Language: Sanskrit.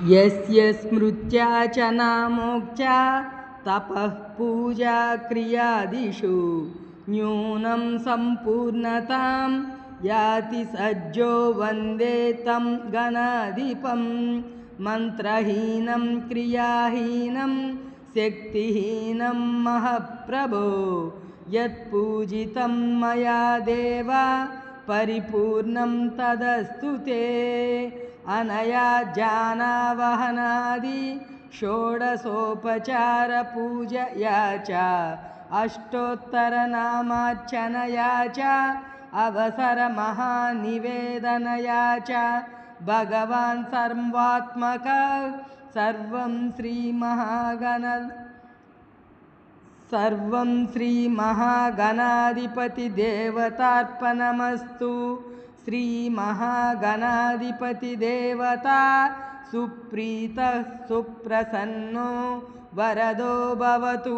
यस्य स्मृत्या च नामोक्त्या तपः पूजा क्रियादिषु न्यूनं सम्पूर्णतां याति सज्जो वन्दे तं गणाधिपं मन्त्रहीनं क्रियाहीनं शक्तिहीनं महप्रभो यत्पूजितं मया देव परिपूर्णं तदस्तु ते अनया जानावहनादि षोडशोपचारपूजया च अष्टोत्तरनामार्चनया च अवसरमहानिवेदनया च भगवान् सर्वात्मकः सर्वं श्रीमहागणाधिपतिदेवतार्पणमस्तु। श्रीमहागणाधिपतिदेवता सुप्रीतः सुप्रसन्नो वरदो भवतु।